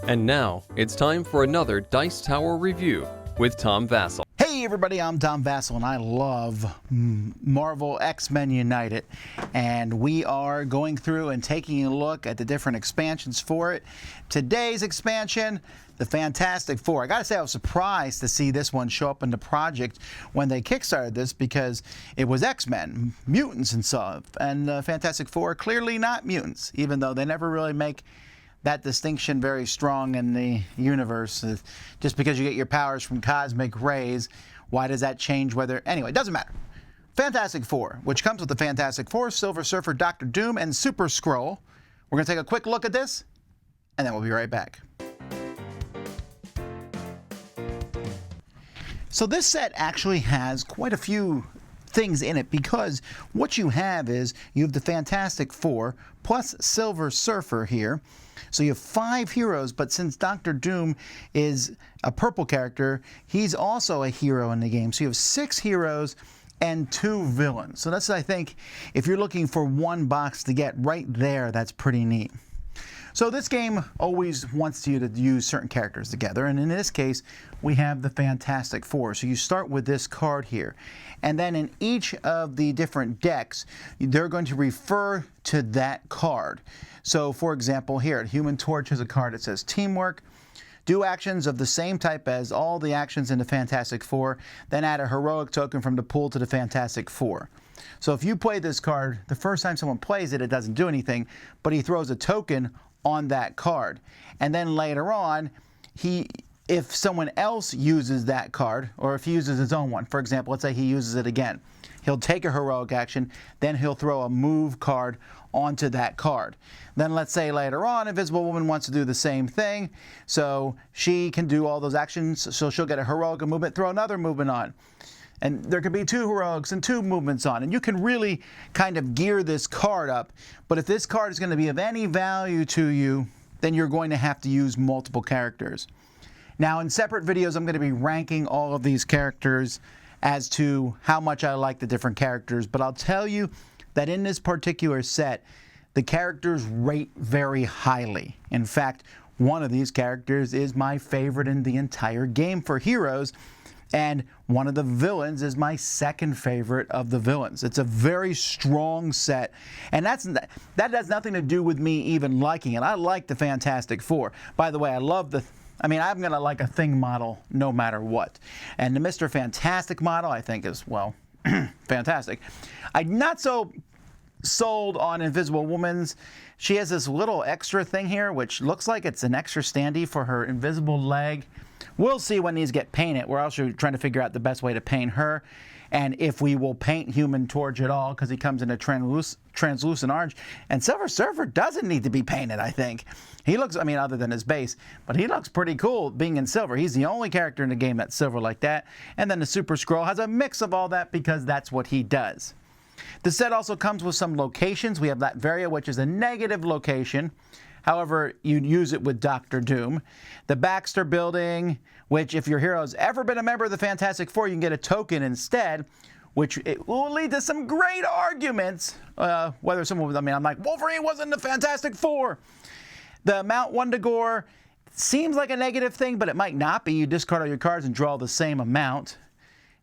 And now, it's time for another Dice Tower review with Tom Vasel. Hey everybody, I'm Tom Vasel and I love Marvel X-Men United, and we are going through and taking a look at the different expansions for it. Today's expansion, the Fantastic Four. I gotta say I was surprised to see this one show up in the project when they kickstarted this, because it was X-Men, mutants and stuff, and the Fantastic Four are clearly not mutants, even though they never really make that distinction very strong in the universe. Just because you get your powers from cosmic rays, why does that change whether... Anyway, it doesn't matter. Fantastic Four, which comes with the Fantastic Four, Silver Surfer, Dr. Doom, and Super Skrull. We're going to take a quick look at this, and then we'll be right back. So this set actually has quite a few things in it, because what you have is you have the Fantastic Four plus Silver Surfer here. So you have 5 heroes, but since Dr. Doom is a purple character, he's also a hero in the game. So you have 6 heroes and 2 villains. So that's, I think, if you're looking for one box to get right there, that's pretty neat. So this game always wants you to use certain characters together, and in this case we have the Fantastic Four. So you start with this card here, and then in each of the different decks they're going to refer to that card. So for example, here Human Torch has a card that says Teamwork. Do actions of the same type as all the actions in the Fantastic Four, then add a heroic token from the pool to the Fantastic Four. So if you play this card, the first time someone plays it, it doesn't do anything, but he throws a token on that card. And then later on, if someone else uses that card, or if he uses his own one, for example, let's say he uses it again, he'll take a heroic action, then he'll throw a move card onto that card. Then let's say later on, Invisible Woman wants to do the same thing, so she can do all those actions, so she'll get a heroic movement, throw another movement on. And there could be 2 heroics and 2 movements on. And you can really kind of gear this card up. But if this card is going to be of any value to you, then you're going to have to use multiple characters. Now, in separate videos, I'm going to be ranking all of these characters as to how much I like the different characters. But I'll tell you that in this particular set, the characters rate very highly. In fact, one of these characters is my favorite in the entire game for heroes. And one of the villains is my second favorite of the villains. It's a very strong set. And that has nothing to do with me even liking it. I like the Fantastic Four. By the way, I'm going to like a Thing model no matter what. And the Mr. Fantastic model, I think, is, well, fantastic. I'm not so sold on Invisible Woman's. She has this little extra thing here, which looks like it's an extra standee for her invisible leg. We'll see when these get painted. We're also trying to figure out the best way to paint her, and if we will paint Human Torch at all, because he comes in a translucent orange. And Silver Surfer doesn't need to be painted, I think. He looks, other than his base, but he looks pretty cool being in silver. He's the only character in the game that's silver like that. And then the Super Skrull has a mix of all that, because that's what he does. The set also comes with some locations. We have Latveria, which is a negative location. However, you'd use it with Dr. Doom. The Baxter Building, which if your hero's ever been a member of the Fantastic Four, you can get a token instead, which it will lead to some great arguments. Whether someone was, I'm like, Wolverine wasn't the Fantastic Four. The Mount Wundagore seems like a negative thing, but it might not be. You discard all your cards and draw the same amount.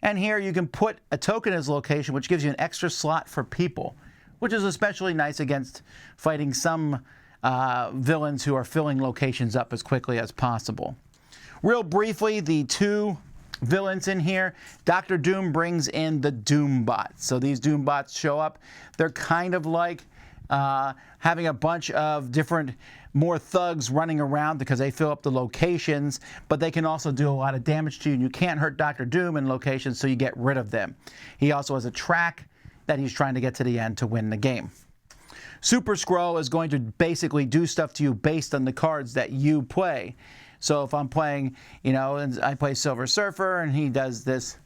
And here you can put a token as location, which gives you an extra slot for people, which is especially nice against fighting some villains who are filling locations up as quickly as possible. Real briefly, the 2 villains in here, Dr. Doom brings in the Doom bots. So these Doom bots show up. They're kind of like having a bunch of different, more thugs running around, because they fill up the locations, but they can also do a lot of damage to you, and you can't hurt Dr. Doom in locations, so you get rid of them. He also has a track that he's trying to get to the end to win the game. Super Skrull is going to basically do stuff to you based on the cards that you play. So if I'm playing, and I play Silver Surfer and he does this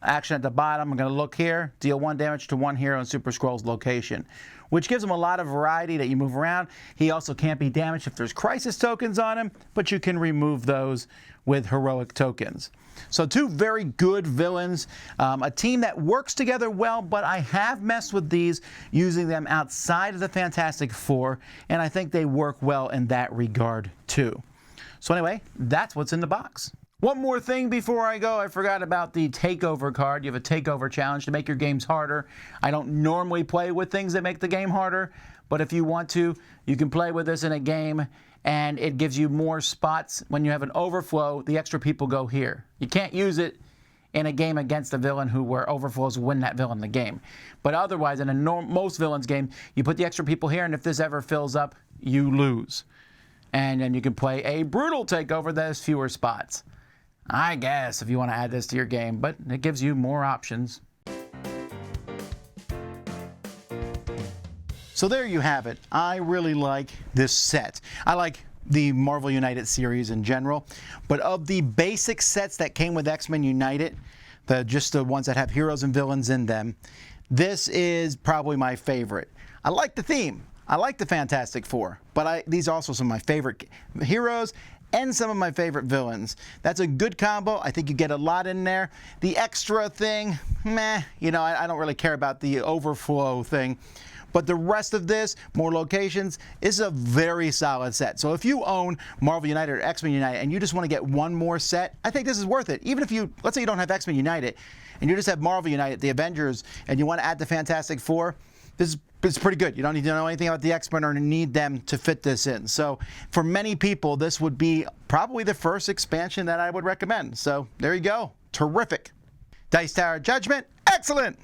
action at the bottom, I'm going to look here, deal 1 damage to 1 hero in Super Skrull's location, which gives him a lot of variety that you move around. He also can't be damaged if there's crisis tokens on him, but you can remove those with heroic tokens. So 2 very good villains, a team that works together well, but I have messed with these using them outside of the Fantastic Four, and I think they work well in that regard too. So anyway, that's what's in the box. One more thing before I go, I forgot about the takeover card. You have a takeover challenge to make your games harder. I don't normally play with things that make the game harder, but if you want to, you can play with this in a game, and it gives you more spots. When you have an overflow, the extra people go here. You can't use it in a game against a villain where overflows win that villain the game. But otherwise, in a most villains game, you put the extra people here, and if this ever fills up, you lose. And then you can play a brutal takeover that has fewer spots. I guess, if you want to add this to your game, but it gives you more options. So there you have it. I really like this set. I like the Marvel United series in general, but of the basic sets that came with X-Men United, just the ones that have heroes and villains in them, this is probably my favorite. I like the theme. I like the Fantastic Four, but these are also some of my favorite heroes and some of my favorite villains. That's a good combo. I think you get a lot in there. The extra thing, meh, I don't really care about the overflow thing. But the rest of this, more locations, is a very solid set. So if you own Marvel United or X-Men United and you just want to get one more set, I think this is worth it. Even if let's say you don't have X-Men United and you just have Marvel United, the Avengers, and you want to add the Fantastic Four, this is pretty good. You don't need to know anything about the X-Men or need them to fit this in. So for many people, this would be probably the first expansion that I would recommend. So there you go. Terrific. Dice Tower Judgment, excellent.